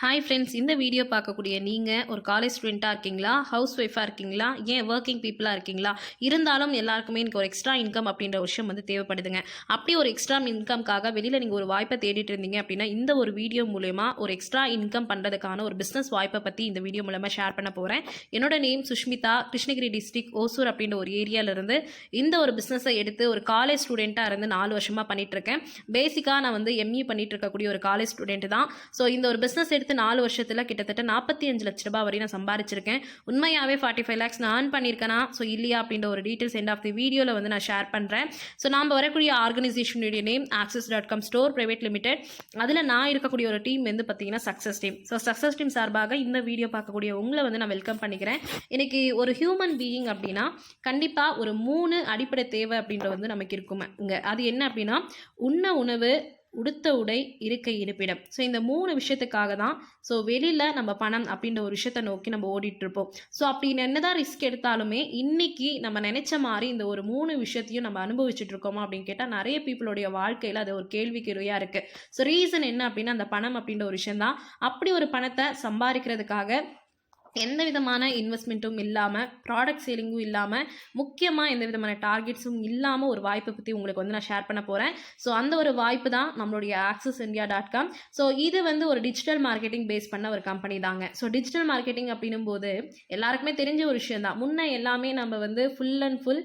Hi friends, இந்த video பார்க்கக்கூடிய நீங்கள் ஒரு காலேஜ் ஸ்டூடெண்ட்டாக இருக்கீங்களா, ஹவுஸ் ஒய்ஃபாக இருக்கீங்களா, ஏன் ஒர்க்கிங் பீப்புளாக இருக்கீங்களா, இருந்தாலும் எல்லாருக்குமே எனக்கு ஒரு எக்ஸ்ட்ரா இன்கம் அப்படின்ற விஷயம் தேவைப்படுதுங்க. அப்படி ஒரு எக்ஸ்ட்ரா இன்கம்காக வெளியில் நீங்கள் ஒரு வாய்ப்பை தேடிட்டு இருந்தீங்க அப்படின்னா இந்த ஒரு வீடியோ மூலயமா ஒரு எக்ஸ்ட்ரா இன்கம் பண்ணுறதுக்கான ஒரு பிஸ்னஸ் வாய்ப்பை பற்றி இந்த வீடியோ மூலமாக ஷேர் பண்ண போகிறேன். என்னோட நேம் சுஷ்மிதா, கிருஷ்ணகிரி டிஸ்ட்ரிக்ட் ஓசூர் அப்படின்ற ஒரு ஏரியாவிலிருந்து இந்த ஒரு பிஸ்னஸை எடுத்து ஒரு காலேஜ் ஸ்டூடெண்ட்டாக இருந்து 4 வருஷமாக பண்ணிகிட்ருக்கேன். பேசிக்காக நான் எம்இ பண்ணிட்டு இருக்கக்கூடிய ஒரு காலேஜ் ஸ்டூடெண்ட் தான். ஸோ இந்த ஒரு பிஸ்னஸ் எடுத்து 4 வருஷத்தில் கிட்டத்தட்ட 45 லட்ச ரூபாய் வரை நான் சம்பாரிச்சிருக்கேன். உண்மையாகவே 45 lakhs நான் ஏர்ன் பண்ணியிருக்கேனா ஸோ இல்லையா அப்படின்ற ஒரு டீட்டெயில்ஸ் எண்ட் ஆஃப் தி வீடியோவில் நான் ஷேர் பண்ணுறேன். ஸோ நாம் வரக்கூடிய ஆர்கனைசேஷனுடைய name access.com store private limited. அதில் நான் இருக்கக்கூடிய ஒரு டீம் பார்த்தீங்கன்னா success team. So success team சார்பாக இந்த வீடியோ பார்க்கக்கூடிய உங்களை நான் வெல்கம் பண்ணிக்கிறேன். இன்னைக்கு ஒரு ஹியூமன் பீயிங் அப்படின்னா கண்டிப்பாக ஒரு 3 அடிப்படை தேவை அப்படின்ற நமக்கு இருக்குமே இங்கே. அது என்ன அப்படின்னா உண்ண உணவு, உடுத்த உடை, இருக்கை இருப்பிடம். ஸோ இந்த 3 விஷயத்துக்காக தான் ஸோ வெளியில் நம்ம பணம் அப்படின்ற ஒரு விஷயத்தை நோக்கி நம்ம ஓடிட்டுருப்போம். ஸோ அப்படி என்னதான் ரிஸ்க் எடுத்தாலுமே இன்னைக்கு நம்ம நினைச்ச மாதிரி இந்த ஒரு 3 விஷயத்தையும் நம்ம அனுபவிச்சுட்டு இருக்கோமா அப்படின்னு கேட்டால் நிறைய பீப்புளுடைய வாழ்க்கையில் அது ஒரு கேள்விக்குறியாக இருக்குது. ஸோ ரீசன் என்ன அப்படின்னா அந்த பணம் அப்படின்ற ஒரு விஷயம் தான். அப்படி ஒரு பணத்தை சம்பாதிக்கிறதுக்காக எந்த விதமான இன்வெஸ்ட்மெண்ட்டும் இல்லாமல், ப்ராடக்ட் சேலிங்கும் இல்லாமல், முக்கியமாக எந்த விதமான டார்கெட்ஸும் இல்லாமல் ஒரு வாய்ப்பை பற்றி உங்களுக்கு நான் ஷேர் பண்ண போகிறேன். ஸோ அந்த ஒரு வாய்ப்பு தான் நம்மளுடைய accessindia.com. ஸோ இது ஒரு டிஜிட்டல் மார்க்கெட்டிங் பேஸ் பண்ண ஒரு கம்பெனி தாங்க. ஸோ டிஜிட்டல் மார்க்கெட்டிங் அப்படின்னும் போது எல்லாருக்குமே தெரிஞ்ச ஒரு விஷயம் தான். முன்ன எல்லாமே நம்ம ஃபுல் அண்ட் ஃபுல்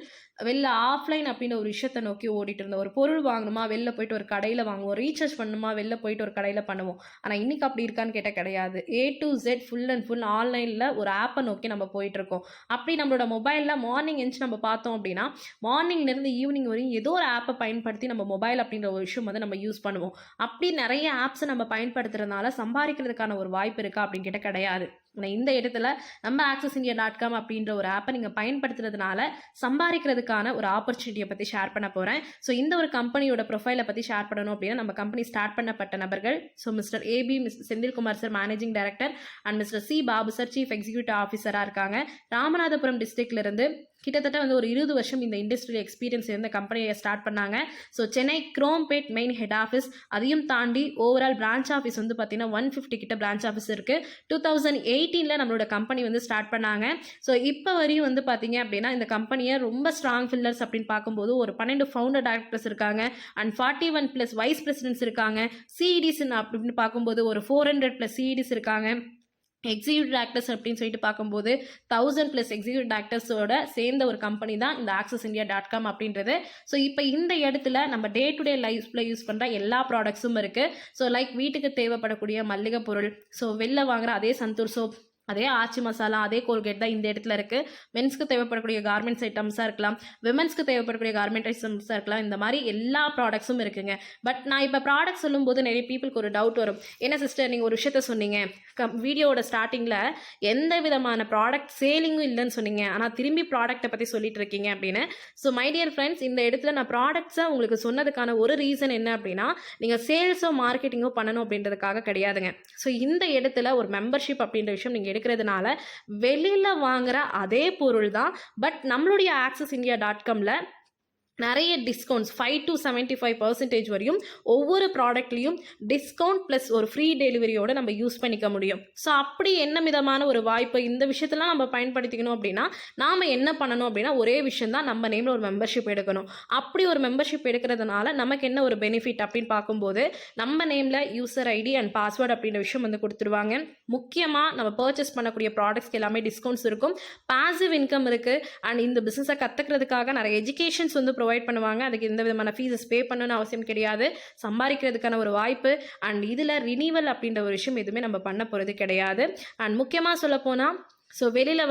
வெளில ஆஃப்லைன் அப்படின்ற ஒரு விஷயத்தை நோக்கி ஓடிட்டு இருந்தோம். ஒரு பொருள் வாங்கணுமா வெளில போயிட்டு ஒரு கடையில் வாங்குவோம், ரீசார்ஜ் பண்ணணுமா வெளில போயிட்டு ஒரு கடையில் பண்ணுவோம். ஆனால் இன்னைக்கு அப்படி இருக்கான்னு கேட்டால் கிடையாது. A to Z full and full ஆன்லைனில் ஒரு ஆப்பை நோக்கி நம்ம போயிட்டுருக்கோம். அப்படி நம்மளோட மொபைலில் மார்னிங் எழுந்து நம்ம பார்த்தோம் அப்படின்னா மார்னிங்லேருந்து ஈவினிங் வரையும் ஏதோ ஒரு ஆப்பை பயன்படுத்தி நம்ம மொபைல் அப்படின்ற ஒரு விஷயம் நம்ம யூஸ் பண்ணுவோம். அப்படி நிறைய ஆப்ஸை நம்ம பயன்படுத்துறதுனால சம்பாதிக்கிறதுக்கான ஒரு வாய்ப்பு இருக்கா அப்படின்னு கேட்டால் கிடையாது. ஆனால் இந்த இடத்துல நம்ம accessindia.com அப்படின்ற ஒரு ஆப்பை நீங்கள் பயன்படுத்துறதுனால சம்பாதிக்கிறதுக்கான ஒரு ஆப்பர்ச்சுனிட்டியை பற்றி ஷேர் பண்ண போகிறேன். ஸோ இந்த ஒரு கம்பெனியோட ப்ரொஃபைலை பற்றி ஷேர் பண்ணணும் அப்படின்னா நம்ம கம்பெனி ஸ்டார்ட் பண்ணப்பட்ட நபர்கள் so mister AB Senthilkumar sir managing director and mister C Babu sir chief executive ஆஃபீஸராக இருக்காங்க. ராமநாதபுரம் டிஸ்ட்ரிக்ட்லேருந்து கிட்டத்தட்ட ஒரு 20 வருஷம் இந்த இண்டஸ்ட்ரியல் எக்ஸ்பீரியன்ஸ் இருந்த கம்பெனியை ஸ்டார்ட் பண்ணாங்க. So Chennai Chromepet main head office, அதையும் தாண்டி ஓவரால் பிரான்ச் ஆஃபீஸ் பார்த்தீங்கன்னா 150 கிட்ட பிரான்ச் ஆஃபீஸ் இருக்குது. 2018 நம்மளோட கம்பெனி ஸ்டார்ட் பண்ணாங்க. ஸோ இப்போ வரையும் பார்த்தீங்க அப்படின்னா இந்த கம்பெனியை ரொம்ப ஸ்ட்ராங் ஃபில்லர்ஸ் அப்படின்னு பார்க்கும்போது ஒரு 12 ஃபவுண்டர் டைரக்டர்ஸ் இருக்காங்க அண்ட் 41+ வைஸ் பிரசிடென்ட்ஸ் இருக்காங்க. சிஇடிஸ் அப்படின்னு பார்க்கும்போது ஒரு 400+ சிஇடிஸ் இருக்காங்க. எக்ஸிக்யூட்டிவ் டைரக்டர்ஸ் அப்படின்னு சொல்லிட்டு பார்க்கும்போது 1000+ எக்ஸிக்யூட்டிவ் டைரக்டர்ஸோட சேர்ந்த ஒரு கம்பெனி தான் இந்த accessindia.com அப்படின்றது. ஸோ இப்போ இந்த இடத்துல நம்ம டே டு டே லைஃப்பில் யூஸ் பண்ணுற எல்லா ப்ராடக்ட்ஸும் இருக்குது. ஸோ லைக் வீட்டுக்கு தேவைப்படக்கூடிய மல்லிகை பொருள், ஸோ வெளில வாங்குற அதே சந்தூர் சோப், அதே ஆச்சி மசாலா, அதே கோல்கேட் தான் இந்த இடத்துல இருக்குது. மென்ஸ்க்கு தேவைப்படக்கூடிய கார்மெண்ட்ஸ் ஐட்டம்ஸாக இருக்கலாம், விமென்ஸ்க்கு தேவைப்படக்கூடிய கார்மெண்ட் ஐட்டம்ஸாக இருக்கலாம். இந்த மாதிரி எல்லா ப்ராடக்ட்ஸும் இருக்குங்க. பட் நான் இப்போ ப்ராடக்ட் சொல்லும்போது நிறைய பீப்புளுக்கு ஒரு டவுட் வரும். என்ன சிஸ்டர் நீங்கள் ஒரு விஷயத்த சொன்னீங்க வீடியோவோட ஸ்டார்டிங்கில் எந்த விதமான ப்ராடக்ட் சேலிங்கும் இல்லைன்னு சொன்னீங்க, ஆனால் திரும்பி ப்ராடக்ட்டை பற்றி சொல்லிட்டு இருக்கீங்க அப்படின்னு. ஸோ மை டியர் ஃப்ரெண்ட்ஸ், இந்த இடத்துல நான் ப்ராடக்ட்ஸை உங்களுக்கு சொன்னதுக்கான ஒரு ரீசன் என்ன அப்படின்னா நீங்கள் சேல்ஸோ மார்க்கெட்டிங்கோ பண்ணணும் அப்படின்றதுக்காக கிடையாதுங்க. ஸோ இந்த இடத்துல ஒரு மெம்பர்ஷிப் அப்படின்ற விஷயம் நீங்கள் எடுக்கிறதுனால வெளியில் வாங்குற அதே பொருள் தான். பட் நம்மளுடைய accessindia.comல நிறைய டிஸ்கவுண்ட்ஸ் 5 to 75% வரையும் ஒவ்வொரு ப்ராடக்ட்லேயும் டிஸ்கவுண்ட் ப்ளஸ் ஒரு ஃப்ரீ டெலிவரியோடு நம்ம யூஸ் பண்ணிக்க முடியும். ஸோ அப்படி என்ன விதமான ஒரு வாய்ப்பு இந்த விஷயத்தெல்லாம் நம்ம பயன்படுத்திக்கணும் அப்படின்னா நாம் என்ன பண்ணணும் அப்படின்னா ஒரே விஷயம் தான், நம்ம நேமில் ஒரு மெம்பர்ஷிப் எடுக்கணும். அப்படி ஒரு மெம்பர்ஷிப் எடுக்கிறதுனால நமக்கு என்ன ஒரு பெனிஃபிட் அப்படின்னு பார்க்கும்போது நம்ம நேமில் யூசர் ஐடி அண்ட் பாஸ்வேர்டு அப்படின்ற விஷயம் கொடுத்துருவாங்க. முக்கியமாக நம்ம பர்ச்சேஸ் பண்ணக்கூடிய ப்ராடக்ட்ஸ்க்கு எல்லாமே டிஸ்கவுண்ட்ஸ் இருக்கும். பாசிவ் இன்கம் இருக்குது அண்ட் இந்த பிஸ்னஸை கற்றுக்கிறதுக்காக நிறைய எஜுகேஷன்ஸ் ப்ரொவைட் பண்ணுவாங்க. அதுக்கு எந்த விதமான ஃபீஸஸ் பே பண்ணணும்னு அவசியம் கிடையாது. சம்பாதிக்கிறதுக்கான ஒரு வாய்ப்பு அண்ட் இதில் ரினிவல் அப்படின்ற ஒரு விஷயம் எதுவுமே நம்ம பண்ண போகிறது கிடையாது. அண்ட் முக்கியமாக சொல்ல போனால் ஸோ வெளியில்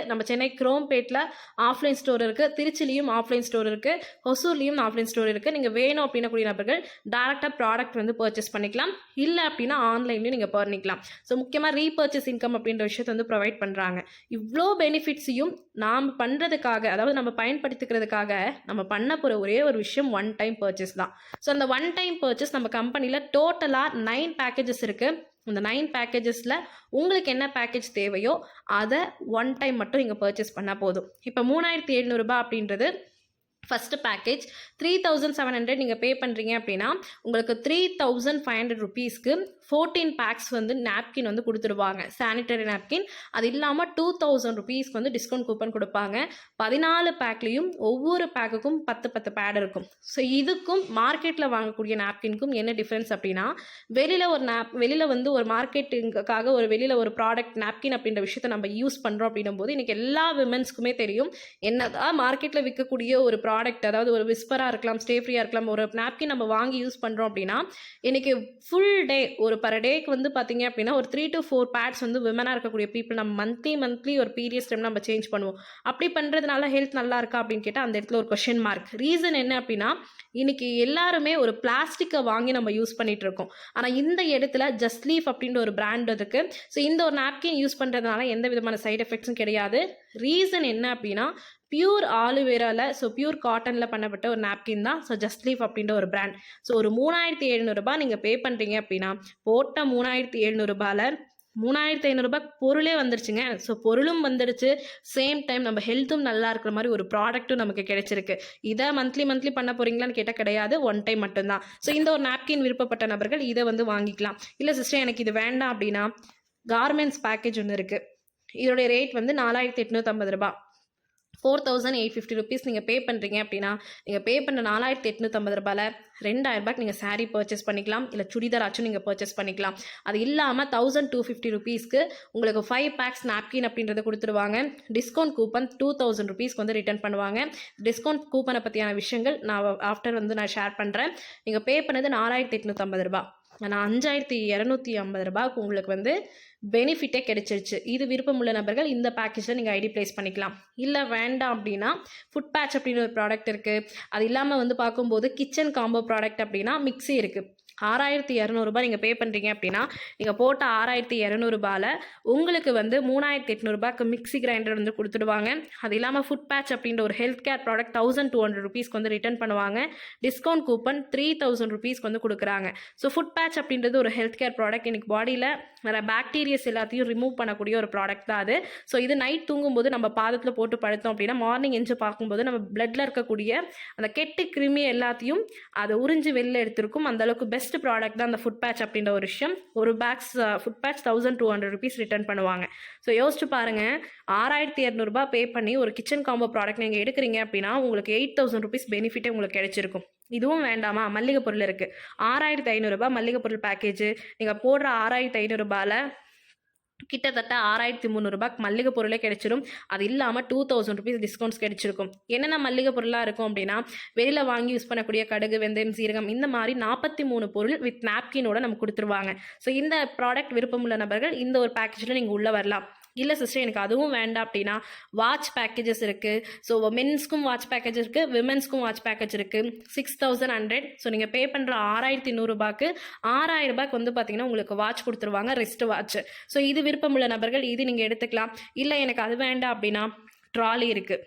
நம்ம சென்னை குரோம்பேட்டில் ஆஃப்லைன் ஸ்டோர் இருக்குது, திருச்சிலையும் ஆஃப்லைன் ஸ்டோர் இருக்குது, ஹொசூர்லேயும் ஆஃப்லைன் ஸ்டோர் இருக்குது. நீங்கள் வேணும் அப்படின்னா கூடிய நபர்கள் டேரெக்டாக ப்ராடக்ட் பர்ச்சேஸ் பண்ணிக்கலாம், இல்லை அப்படின்னா ஆன்லைன்லேயும் நீங்கள் பண்ணிக்கலாம். ஸோ முக்கியமாக ரீபர்ச்சேஸ் இன்கம் அப்படின்ற விஷயத்தை ப்ரொவைட் பண்ணுறாங்க. இவ்வளோ பெனிஃபிட்ஸையும் நாம் பண்ணுறதுக்காக, அதாவது நம்ம பயன்படுத்திக்கிறதுக்காக நம்ம பண்ண போகிற ஒரே ஒரு விஷயம் ஒன் டைம் பர்ச்சேஸ் தான். ஸோ அந்த ஒன் டைம் பர்ச்சேஸ் நம்ம கம்பெனியில் டோட்டலாக 9 பேக்கேஜஸ் இருக்குது. இந்த 9 பேக்கேஜஸில் உங்களுக்கு என்ன பேக்கேஜ் தேவையோ அதை ஒன் டைம் மட்டும் நீங்கள் பர்ச்சேஸ் பண்ணால் போதும். இப்போ 3700 ரூபாய் அப்படின்றது ஃபஸ்ட்டு பேக்கேஜ் 3700 நீங்கள் பே பண்ணுறீங்க அப்படின்னா உங்களுக்கு 3500 ருபீஸ்க்கு 14 பேக்ஸ் வந்து நாப்கின் வந்து கொடுத்துருவாங்க, சானிட்டரி நாப்கின். அது இல்லாமல் 2000 ருபீஸ்க்கு வந்து டிஸ்கவுண்ட் கூப்பன் கொடுப்பாங்க. 14 பேக்லேயும் ஒவ்வொரு பேக்குக்கும் 10 பேட் இருக்கும். ஸோ இதுக்கும் மார்க்கெட்டில் வாங்கக்கூடிய நாப்கின்க்கும் என்ன டிஃப்ரென்ஸ் அப்படின்னா, வெளியில் வந்து ஒரு மார்க்கெட்டுக்காக வெளியில் ஒரு ப்ராடக்ட் நாப்கின் அப்படின்ற விஷயத்தை நம்ம யூஸ் பண்ணுறோம் அப்படின்னும் போது இன்றைக்கி எல்லா விமென்ஸ்க்குமே தெரியும், என்னதான் மார்க்கெட்டில் விற்கக்கூடிய ஒரு ப்ராடக்ட், அதாவது ஒரு விஸ்பராக இருக்கலாம், ஸ்டே ஃப்ரீயாக இருக்கலாம், ஒரு நாப்கின் நம்ம வாங்கி யூஸ் பண்ணுறோம் அப்படின்னா இன்றைக்கி ஃபுல் டே ஒரு பர் டேக்கு வந்து பார்த்தீங்க அப்படின்னா ஒரு 3 to 4 பேட்ஸ் வந்து விமனாக இருக்கக்கூடிய பீப்புள் நம்ம மந்த்லி ஒரு பீரியட்ஸ் டைம் நம்ம சேஞ்ச் பண்ணுவோம். அப்படி பண்ணுறதுனால ஹெல்த் நல்லா இருக்கா அப்படின்னு கேட்டால் அந்த இடத்துல ஒரு கொஷின் மார்க். ரீசன் என்ன அப்படின்னா, இன்னைக்கு எல்லாருமே ஒரு பிளாஸ்டிக்கை வாங்கி நம்ம யூஸ் பண்ணிட்டு இருக்கோம். ஆனால் இந்த இடத்துல ஜஸ்ட் லீஃப் அப்படின்ற ஒரு பிராண்ட் இருக்கு. ஸோ இந்த ஒரு நாப்கின் யூஸ் பண்ணுறதுனால எந்த விதமான சைட் எஃபெக்ட்ஸும் கிடையாது. ரீசன் என்ன அப்படின்னா, பியூர் ஆலுவேராவில், ஸோ பியூர் காட்டனில் பண்ணப்பட்ட ஒரு நாப்கின் தான். ஸோ ஜஸ்ட் லீஃப் அப்படின்ற ஒரு பிராண்ட். ஸோ ஒரு 3700 நீங்கள் பே பண்ணுறீங்க அப்படின்னா போட்ட 3700 3500 பொருளே வந்துருச்சுங்க. ஸோ பொருளும் வந்துடுச்சு, சேம் டைம் நம்ம ஹெல்த்தும் நல்லா இருக்கிற மாதிரி ஒரு ப்ராடக்ட்டும் நமக்கு கிடைச்சிருக்கு. இதை மந்த்லி பண்ண போகிறீங்களான்னு கேட்டால் கிடையாது, ஒன் டைம் மட்டும்தான். ஸோ இந்த ஒரு நாப்கின் விருப்பப்பட்ட நபர்கள் இதை வந்து வாங்கிக்கலாம். இல்லை சிஸ்டர் எனக்கு இது வேண்டாம் அப்படின்னா கார்மெண்ட்ஸ் பேக்கேஜ் ஒன்று இருக்குது. இதோடைய ரேட் வந்து 4850 4850 ருபீஸ் நீங்கள் பே பண்ணுறீங்க அப்படின்னா நீங்கள் பே பண்ண 4850 2000 நீங்கள் சாரீ பர்ச்சேஸ் பண்ணிக்கலாம், இல்லை சுடிதாராச்சும் நீங்கள் பர்ச்சேஸ் பண்ணிக்கலாம். அது இல்லாமல் 1250 ருபீஸ்க்கு உங்களுக்கு 5 பேக்ஸ் நாப்கின் அப்படின்றத கொடுத்துருவாங்க. டிஸ்கவுண்ட் கூப்பன் 2000 ருபீஸ்க்கு வந்து ரிட்டர்ன் பண்ணுவாங்க. டிஸ்கவுண்ட் கூப்பனை பற்றியான விஷயங்கள் நான் ஆஃப்டர் வந்து நான் ஷேர் பண்ணுறேன். நீங்கள் பே பண்ணது 4850 ஆனால் 5250 உங்களுக்கு வந்து பெனிஃபிட்டே கிடைச்சிருச்சு. இது விருப்பமுள்ள நபர்கள் இந்த பேக்கேஜில் நீங்கள் ஐடி ப்ளேஸ் பண்ணிக்கலாம். இல்லை வேண்டாம் அப்படின்னா ஃபுட் பேட்ச் அப்படின்னு ஒரு ப்ராடக்ட் இருக்குது. அது இல்லாமல் வந்து பார்க்கும்போது கிச்சன் காம்போ ப்ராடக்ட் அப்படின்னா மிக்ஸி இருக்குது. 6200 நீங்கள் பே பண்ணுறீங்க அப்படின்னா நீங்கள் போட்ட 6200 உங்களுக்கு வந்து 3800 மிக்ஸி கிரைண்டர் வந்து கொடுத்துடுவாங்க. அது இல்லாமல் ஃபுட் பேட்ச் அப்படின்ற ஒரு ஹெல்த் கேர் ப்ராடக்ட் 1200 ருபீஸ்க்கு வந்து ரிட்டர்ன் பண்ணுவாங்க. டிஸ்கவுண்ட் கூப்பன் 3000 ருபீஸ்க்கு வந்து கொடுக்குறாங்க. ஸோ ஃபுட் பேட்ச் அப்படின்றது ஒரு ஹெல்த் கேர் ப்ராடக்ட். இன்னைக்கு பாடியில் வர பாக்டீரியாஸ் எல்லாத்தையும் ரிமூவ் பண்ணக்கூடிய ஒரு ப்ராடக்ட் தான் அது. ஸோ இது நைட் தூங்கும்போது நம்ம பாதத்தில் போட்டு படுத்தோம் அப்படின்னா மார்னிங் எஞ்சி பார்க்கும்போது நம்ம பிளட்டில் இருக்கக்கூடிய அந்த கெட்டு கிருமி எல்லாத்தையும் அதை உறிஞ்சி வெளில எடுத்திருக்கும். அந்தளவுக்கு பெஸ்ட் ப்ராடக்ட் தான் அந்த ஃபுட் பேட்ச் அப்படின்ற ஒரு விஷயம். ஒரு packs food batch 1200 rupees return பண்ணுவாங்க. ஸோ யோசிச்சு பாருங்கள், 6200 பே பண்ணி ஒரு கிச்சன் காம்போ ப்ராடக்ட் நீங்கள் எடுக்கிறீங்க அப்படின்னா உங்களுக்கு 8000 ருபீஸ் பெனிஃபிட்டே உங்களுக்கு கிடைச்சிருக்கும். இதுவும் வேண்டாமா, மல்லிகை பொருள் இருக்குது. 6500 மல்லிகை பொருள் பேக்கேஜ். நீங்கள் போடுற 6500 கிட்டத்தட்ட 6300 மல்லிகை பொருளே கிடைச்சிடும். அது இல்லாமல் 2000 ருபீஸ் டிஸ்கவுண்ட்ஸ் கிடைச்சிருக்கும். என்னென்ன மல்லிகை பொருளாக இருக்கும் அப்படின்னா, வெளியில் வாங்கி யூஸ் பண்ணக்கூடிய கடுகு, வெந்தயம், சீரகம், இந்த மாதிரி 43 பொருள் வித் நாப்கினோட நமக்கு கொடுத்துருவாங்க. ஸோ இந்த ப்ராடக்ட் விருப்பமுள்ள நபர்கள் இந்த ஒரு பேக்கேஜில் நீங்கள் உள்ளே வரலாம். இல்லை சிஸ்டர் எனக்கு அதுவும் வேண்டாம் அப்படின்னா வாட்ச் பேக்கேஜஸ் இருக்குது. ஸோ மென்ஸ்க்கும் வாட்ச் பேக்கேஜ் இருக்குது, விமென்ஸ்க்கும் வாட்ச் பேக்கேஜ் இருக்குது. 6100. ஸோ நீங்கள் பே பண்ணுற 6100 6000 வந்து பார்த்தீங்கன்னா உங்களுக்கு வாட்ச் கொடுத்துருவாங்க, ரிஸ்ட் வாட்ச். ஸோ இது விருப்பமுள்ள நபர்கள் இது நீங்கள் எடுத்துக்கலாம். இல்லை எனக்கு அது வேண்டாம் அப்படின்னா ட்ராலி இருக்குது.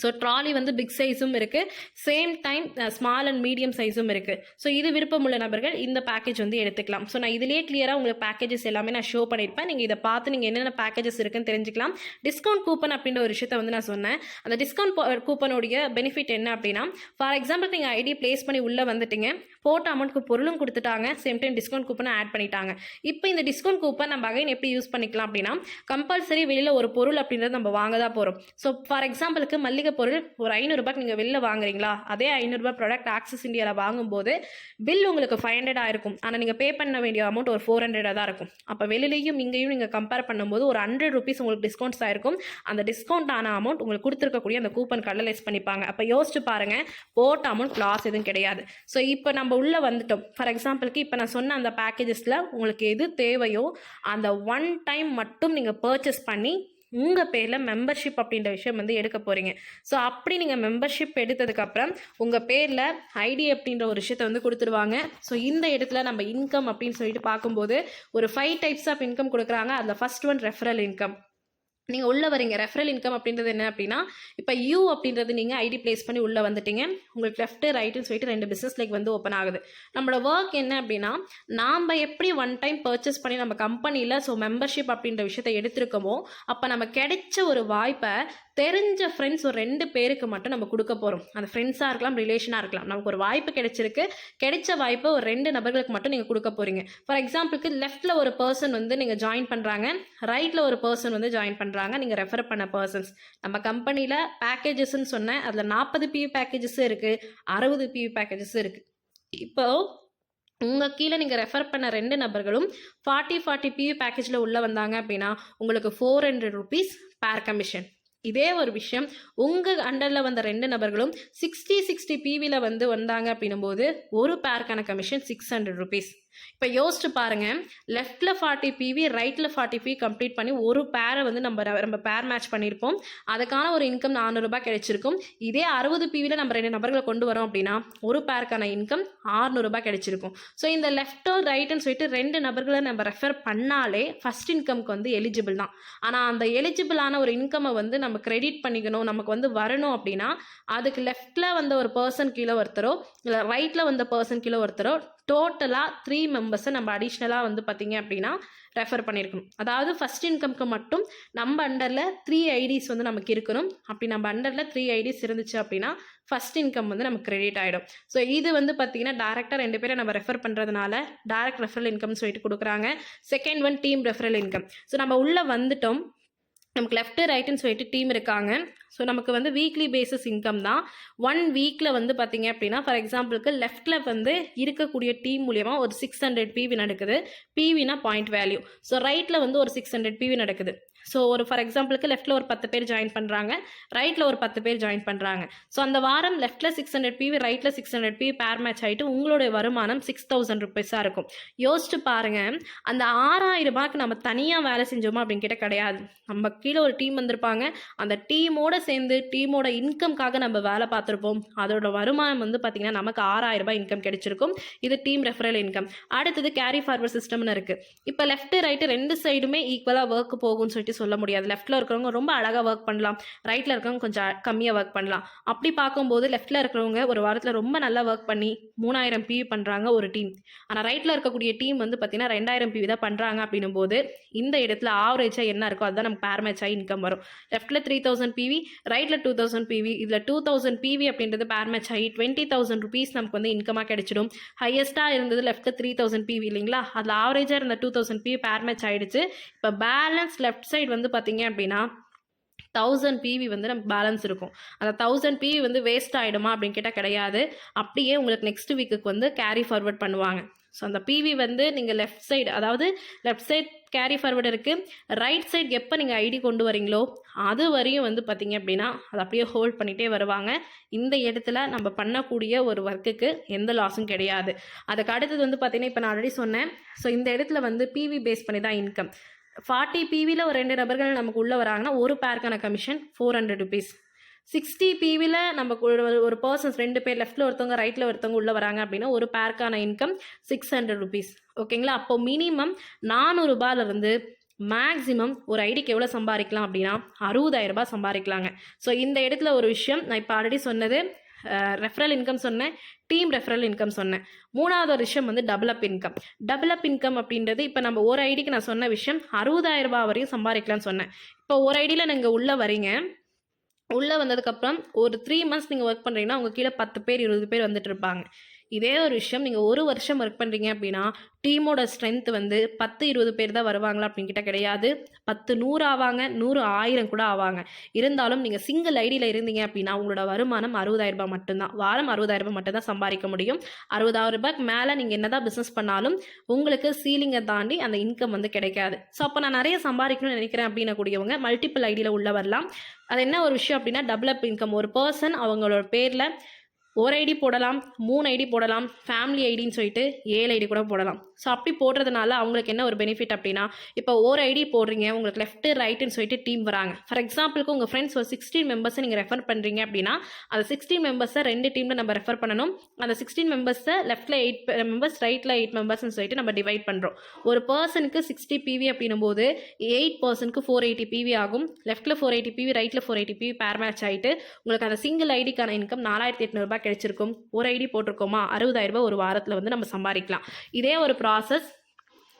ஸோ ட்ராலி வந்து பிக் சைஸும் இருக்குது, same time small and medium சைஸும் இருக்குது. ஸோ இது விருப்பமுள்ள நபர்கள் இந்த பேக்கேஜ் வந்து எடுத்துக்கலாம். ஸோ நான் இதிலேயே கிளியராக உங்களுக்கு பேக்கேஜஸ் எல்லாமே நான் ஷோ பண்ணியிருப்பேன். நீங்கள் இதை பார்த்து நீங்கள் என்னென்ன பேக்கேஜஸ் இருக்குன்னு தெரிஞ்சுக்கலாம். டிஸ்கவுண்ட் கூப்பன் அப்படின்ற ஒரு விஷயத்தை வந்து நான் சொன்னேன். அந்த டிஸ்கவுண்ட் கூப்பனுடைய பெனிஃபிட் என்ன அப்படின்னா, ஃபார் எக்ஸாம்பிள் நீங்கள் ஐடி ப்ளேஸ் பண்ணி உள்ளே வந்துட்டீங்க, போட்ட அமௌண்ட்டுக்கு பொருளும் கொடுத்துட்டாங்க, சேம் டைம் டிஸ்கவுண்ட் கூப்பனை ஆட் பண்ணிட்டாங்க. இப்போ இந்த டிஸ்கவுண்ட் கூப்பன் நம்ம அகைன் எப்படி யூஸ் பண்ணிக்கலாம் அப்படின்னா, கம்பல்சரி வெளியில் ஒரு பொருள் அப்படின்றது நம்ம வாங்க தான் போகிறோம். ஸோ ஃபார் எக்ஸாம்பிளுக்கு மல்லிகை பொருள் ஒரு 500 நீங்கள் வெளில வாங்குறீங்களா, அதே 500 ப்ராடக்ட் ஆக்சிஸ் இந்தியாவில் வாங்கும்போது பில் உங்களுக்கு 500 ஆயிருக்கும். ஆனால் நீங்கள் பே பண்ண வேண்டிய அமௌண்ட் ஒரு 400 தான் இருக்கும். அப்போ வெளியிலையும் இங்கேயும் நீங்கள் கம்பேர் பண்ணும்போது ஒரு 100 ருபீஸ் உங்களுக்கு டிஸ்கவுண்ட்ஸ் ஆயிருக்கும். அந்த டிஸ்கவுண்ட் ஆன அமௌண்ட் உங்களுக்கு கொடுத்துருக்கக்கூடிய அந்த கூப்பன் கார்டில் லெஸ் பண்ணிப்பாங்க. அப்போ யோசிச்சு பாருங்க, போட்ட அமௌண்ட் லாஸ் எதுவும் கிடையாது. ஸோ இப்போ நம்ம உள்ளே வந்துட்டோம். ஃபார் எக்ஸாம்பிளுக்கு இப்போ நான் சொன்ன அந்த பேக்கேஜஸில் உங்களுக்கு எது தேவையோ அந்த ஒன் டைம் மட்டும் நீங்கள் பர்ச்சேஸ் பண்ணி உங்கள் பேரில் மெம்பர்ஷிப் அப்படின்ற விஷயம் வந்து எடுக்க போகிறீங்க. ஸோ அப்படி நீங்கள் மெம்பர்ஷிப் எடுத்ததுக்கப்புறம் உங்கள் பேரில் ஐடி அப்படின்ற ஒரு விஷயத்தை வந்து கொடுத்துருவாங்க. ஸோ இந்த இடத்துல நம்ம இன்கம் அப்படின்னு சொல்லிட்டு பார்க்கும்போது ஒரு 5 டைப்ஸ் ஆஃப் இன்கம் கொடுக்குறாங்க. அதில் ஃபர்ஸ்ட் ஒன் ரெஃபரல் இன்கம். நீங்கள் உள்ளே வரீங்க. ரெஃபரல் இன்கம் அப்படின்றது என்ன அப்படின்னா, இப்போ யூ அப்படின்றது நீங்கள் ஐடி ப்ளேஸ் பண்ணி உள்ளே வந்துட்டீங்க, உங்களுக்கு லெஃப்ட் ரைட்டுன்னு சொல்லிட்டு 2 பிஸ்னஸ் லைக் வந்து ஓப்பன் ஆகுது. நம்மளோட ஒர்க் என்ன அப்படின்னா, நாம் எப்படி ஒன் டைம் பர்ச்சேஸ் பண்ணி நம்ம கம்பெனியில் ஸோ மெம்பர்ஷிப் அப்படின்ற விஷயத்தை எடுத்திருக்கோமோ அப்போ நம்ம கிடைச்ச ஒரு வாய்ப்பை தெரிஞ்ச ஃப்ரெண்ட்ஸ் ஒரு 2 பேருக்கு மட்டும் நம்ம கொடுக்க போகிறோம். அந்த ஃப்ரெண்ட்ஸாக இருக்கலாம், ரிலேஷனாக இருக்கலாம். நமக்கு ஒரு வாய்ப்பு கிடைச்சிருக்கு. கிடைச்ச வாய்ப்பை ஒரு 2 நபர்களுக்கு மட்டும் நீங்கள் கொடுக்க போகிறீங்க. ஃபார் எக்ஸாம்பிளுக்கு லெஃப்ட்டில் ஒரு பர்சன் வந்து நீங்கள் ஜாயின் பண்ணுறாங்க, ரைட்டில் ஒரு பர்சன் வந்து ஜாயின் பண்ணுறாங்க. நீங்கள் ரெஃபர் பண்ண பர்சன்ஸ். நம்ம கம்பெனியில் பேக்கேஜஸ்ன்னு சொன்னேன். அதில் 40 பிவி பேக்கேஜஸும் இருக்குது, 60 பிவி பேக்கேஜஸும் இருக்குது. இப்போ உங்கள் கீழே நீங்கள் ரெஃபர் பண்ண 2 நபர்களும் 40 பிவி பேக்கேஜில் உள்ளே வந்தாங்க அப்படின்னா உங்களுக்கு 400 ருபீஸ் பேர் கமிஷன். இதே ஒரு விஷயம் உங்கள் அண்டரில் வந்த 2 நபர்களும் 60 பிவியில் வந்து வந்தாங்க அப்படின்னும்போது ஒரு பேருக்கான கமிஷன் 600 ருபீஸ். இப்போ யோசிச்சு பாருங்க, லெஃப்டில் 40 பிவி, ரைட்டில் 40 பிவி கம்ப்ளீட் பண்ணி ஒரு பேரை வந்து நம்ம பேர் மேட்ச் பண்ணியிருப்போம். அதுக்கான ஒரு இன்கம் 400 ரூபாய் கிடைச்சிருக்கும். இதே 60 பிவியில் நம்ம 2 நபர்களை கொண்டு வரோம் அப்படின்னா ஒரு பேருக்கான இன்கம் 600 ரூபாய் கிடைச்சிருக்கும். ஸோ இந்த லெஃப்டோ ரைட்டுன்னு சொல்லிட்டு 2 நபர்களை நம்ம ரெஃபர் பண்ணாலே ஃபர்ஸ்ட் இன்கம்க்கு வந்து எலிஜிபிள் தான். ஆனால் அந்த எலிஜிபிளான ஒரு இன்கம்மை வந்து நம்ம கிரெடிட் பண்ணிக்கணும், நமக்கு வந்து வரணும் அப்படின்னா அதுக்கு லெஃப்டில் வந்த ஒரு பர்சன் கீழே ஒருத்தரோ இல்லை ரைட்டில் வந்த பர்சன் கீழே ஒருத்தரோ டோட்டலாக 3 மெம்பர்ஸை நம்ம அடிஷ்னலாக வந்து பார்த்திங்க அப்படின்னா ரெஃபர் பண்ணியிருக்கணும். அதாவது ஃபஸ்ட் இன்கம்க்கு மட்டும் நம்ம அண்டரில் 3 ஐடிஸ் வந்து நமக்கு இருக்கணும். அப்படி நம்ம அண்டரில் 3 ஐடிஸ் இருந்துச்சு அப்படின்னா ஃபஸ்ட் இன்கம் வந்து நமக்கு கிரெடிட் ஆகிடும். ஸோ இது வந்து பார்த்திங்கன்னா டேரெக்டாக 2 பேரை நம்ம ரெஃபர் பண்ணுறதுனால டேரக்ட் ரெஃபரல் இன்கம்னு சொல்லிட்டு கொடுக்குறாங்க. Second one team referral income. So நம்ம உள்ளே வந்துட்டோம், நமக்கு லெஃப்ட்டு ரைட்டுன்னு சொல்லிட்டு டீம் இருக்காங்க. ஸோ நமக்கு வந்து வீக்லி பேசிஸ் இன்கம் தான். 1 வீக்கில் வந்து பார்த்திங்க அப்படின்னா ஃபார் எக்ஸாம்பிளுக்கு லெஃப்ட்டில் வந்து இருக்கக்கூடிய டீம் மூலியமா ஒரு 600 பிவி நடக்குது. பிவினா பாயிண்ட் வேல்யூ. ஸோ ரைட்டில் வந்து ஒரு 600 பிவி நடக்குது. ஸோ ஒரு ஃபார் எக்ஸாம்பிளுக்கு லெஃப்ட்டில் ஒரு 10 பேர் ஜாயின் பண்ணுறாங்க, ரைட்டில் ஒரு 10 பேர் ஜாயின் பண்ணுறாங்க. ஸோ அந்த வாரம் லெஃப்ட்டில் 600 பிவி, ரைட்டில் 600 பிவி பேர் மேட்ச் ஆகிட்டு உங்களுடைய வருமானம் 6000 ருபீஸாக இருக்கும். யோசிச்சு பாருங்கள், அந்த 6000 ரூபாய்க்கு நம்ம தனியாக வேலை செஞ்சோமா அப்படின்னு கேட்டால் கிடையாது. நம்ம கீழே ஒரு டீம் வந்திருப்பாங்க, அந்த டீமோட சேர்ந்து டீமோட இன்கம்காக நம்ம வேலை பார்த்துருப்போம். அதோட வருமானம் வந்து பார்த்திங்கன்னா நமக்கு 6000 ரூபாய் இன்கம் கிடைச்சிருக்கும். இது டீம் ரெஃபரல் இன்கம். அடுத்தது கேரி ஃபார்வர்ட் சிஸ்டம்னு இருக்குது. இப்போ லெஃப்ட்டு ரைட்டு 2 சைடுமே ஈக்குவலாக ஒர்க் போகும்னு சொல்லிட்டு சொல்ல முடியாது. லெஃப்ட்டில் இருக்கிறவங்க ரொம்ப அழகாக ஒர்க் பண்ணலாம், ரைட்டில் இருக்கிறவங்க கொஞ்சம் கம்மியாக ஒர்க் பண்ணலாம். அப்படி பார்க்கும்போது லெஃப்ட்டில் இருக்கிறவங்க ஒரு வாரத்தில் ரொம்ப நல்லா ஒர்க் பண்ணி 3000 பிவி பண்ணுறாங்க ஒரு டீம். ஆனால் ரைட்டில் இருக்கக்கூடிய டீம் வந்து பார்த்திங்கன்னா 2000 பிவி தான் பண்ணுறாங்க அப்படின்னும் போது இந்த இடத்துல ஆவரேஜாக என்ன இருக்கோ அதுதான் நமக்கு பேர் மேட்ச் ஆகி இன்கம் வரும். லெஃப்ட்டில் 3000 பிவி, ரைட்டில் 2000 பிவி. இதில் 2000 பிவி அப்படின்றது பேர் மேட்ச் ஆகி 20,000 ருபீஸ் நமக்கு வந்து இன்கமாக கிடைச்சிடும். ஹையஸ்ட்டாக இருந்தது லெஃப்ட்டில் 3000 பிவி இல்லைங்களா, அதில் ஆவரேஜாக இருந்த 2000 பிவி பேர் மேட்ச் ஆகிடுச்சு. இப்போ பேலன்ஸ் லெஃப்ட் சைடு வந்து பார்த்தீங்க அப்படின்னா 1000 பிவி வந்து நமக்கு பேலன்ஸ் இருக்கும். அந்த 1000 பிவி வந்து வேஸ்ட் ஆகிடுமா அப்படின்னு கேட்டால் கிடையாது. அப்படியே உங்களுக்கு நெக்ஸ்ட் வீக்குக்கு வந்து கேரி ஃபார்வர்ட் பண்ணுவாங்க. ஸோ அந்த பிவி வந்து நீங்கள் லெஃப்ட் சைடு, அதாவது லெஃப்ட் சைட் கேரி ஃபார்வர்டு இருக்குது, ரைட் சைட் எப்போ நீங்கள் ஐடி கொண்டு வரீங்களோ அது வரையும் வந்து பார்த்திங்க அப்படின்னா அதை அப்படியே ஹோல்ட் பண்ணிகிட்டே வருவாங்க. இந்த இடத்துல நம்ம பண்ணக்கூடிய ஒரு ஒர்க்குக்கு எந்த லாஸும் கிடையாது. அதுக்கு அடுத்தது வந்து பார்த்திங்கன்னா இப்போ நான் ஆல்ரெடி சொன்னேன். ஸோ இந்த இடத்துல வந்து பிவி பேஸ் பண்ணி தான் இன்கம். 40 பிவியில் ஒரு 2 நபர்கள் நமக்கு உள்ளே வராங்கன்னா ஒரு பேருக்கான கமிஷன் 400 ருபீஸ். 60 பிவியில் நமக்கு ஒரு பர்சன்ஸ் 2 பேர் லெஃப்ட்டில் ஒருத்தவங்க ரைட்டில் ஒருத்தவங்க உள்ளே வராங்க அப்படின்னா ஒரு பேருக்கான இன்கம் 600 ருபீஸ். ஓகேங்களா, அப்போ மினிமம் 400 ரூபாயிலிருந்து மேக்ஸிமம் ஒரு ஐடிக்கு எவ்வளோ சம்பாதிக்கலாம் அப்படின்னா 60,000 ரூபாய் சம்பாதிக்கலாங்க. ஸோ இந்த இடத்துல ஒரு விஷயம் நான் இப்போ ஆல்ரெடி சொன்னது ரெஃபரல் இன்கம் சொன்னேன், டீம் ரெஃபரல் இன்கம் சொன்னேன். மூணாவது ஒரு விஷயம் வந்து டெவலப் இன்கம். டெவலப் இன்கம் அப்படின்றது இப்போ நம்ம ஒரு ஐடிக்கு நான் சொன்ன விஷயம் 60,000 ரூபாய் வரையும் சம்பாதிக்கலாம்னு சொன்னேன். இப்போ ஒரு ஐடியில் நீங்கள் உள்ளே வரீங்க, உள்ளே வந்ததுக்கப்புறம் ஒரு 3 மந்த்ஸ் நீங்கள் ஒர்க் பண்ணுறீங்கன்னா உங்கள் கீழே 10 பேர் 20 பேர் வந்துட்டு இருப்பாங்க. இதே ஒரு விஷயம் நீங்கள் ஒரு வருஷம் ஒர்க் பண்ணுறீங்க அப்படின்னா டீமோட ஸ்ட்ரென்த் வந்து 10-20 பேர் தான் வருவாங்களா அப்படின்னு கிட்ட கிடையாது. 10-100 ஆவாங்க, 100-1000 கூட ஆவாங்க. இருந்தாலும் நீங்கள் சிங்கிள் ஐடியில் இருந்தீங்க அப்படின்னா உங்களோட வருமானம் 60,000 ரூபாய் மட்டும்தான். வாரம் 60,000 ரூபாய் மட்டும்தான் சம்பாதிக்க முடியும். 60,000 ரூபாய்க்கு மேலே நீங்கள் என்னதான் பிஸ்னஸ் பண்ணாலும் உங்களுக்கு சீலிங்கை தாண்டி அந்த இன்கம் வந்து கிடைக்காது. ஸோ அப்போ நான் நிறைய சம்பாதிக்கணும்னு நினைக்கிறேன் அப்படின்ன கூடியவங்க மல்டிபிள் ஐடியில் உள்ள வரலாம். அது என்ன ஒரு விஷயம் அப்படின்னா டெவலப் இன்கம். ஒரு பர்சன் அவங்களோட பேரில் ஒரு ஐடி போடலாம், 3 ஐடி போடலாம், ஃபேமிலி ஐடின்னு சொல்லிட்டு 7 ஐடி கூட போடலாம். ஸோ அப்படி போடுறதுனால அவங்களுக்கு என்ன ஒரு பெனிஃபிட் அப்படின்னா இப்போ ஒரு ஐடி போடுறீங்க, உங்களுக்கு லெஃப்ட்டு ரைட்டுன்னு சொல்லிட்டு டீம் வராங்க. ஃபார் எக்ஸாம்பிளுக்கு உங்கள் ஃப்ரெண்ட்ஸ் ஒரு 16 மெம்பர்ஸை நீங்கள் ரெஃபர் பண்ணுறீங்க அப்படின்னா அந்த 16 மெம்பர்ஸை 2 டீமில் நம்ம ரெஃபர் பண்ணணும். அந்த 16 மெம்பர்ஸை லெஃப்ட்டில் 8 மெம்பர்ஸ், ரைட்டில் 8 மெம்பர்ஸ்னு சொல்லிட்டு நம்ம டிவைட் பண்ணுறோம். ஒரு பர்சனுக்கு 60 பிவி அப்படின்னும் போது 8 பர்சனுக்கு 480 பிவி ஆகும். லெஃப்ட்டில் 480 பிவி, ரைட்டில் 480 பிவி பேர் மேட்ச் ஆகிட்டு உங்களுக்கு அந்த சிங்கிள் ஐடிக்கான இன்கம் 4,800 ரூபாய் கிடைச்சிருக்கும். ஒரு ஐடி போட்டிருக்கோமா 60,000 ரூபாய் ஒரு வாரத்தில் வந்து நம்ம சம்பாதிக்கலாம். இதே ஒரு ப்ராசஸ்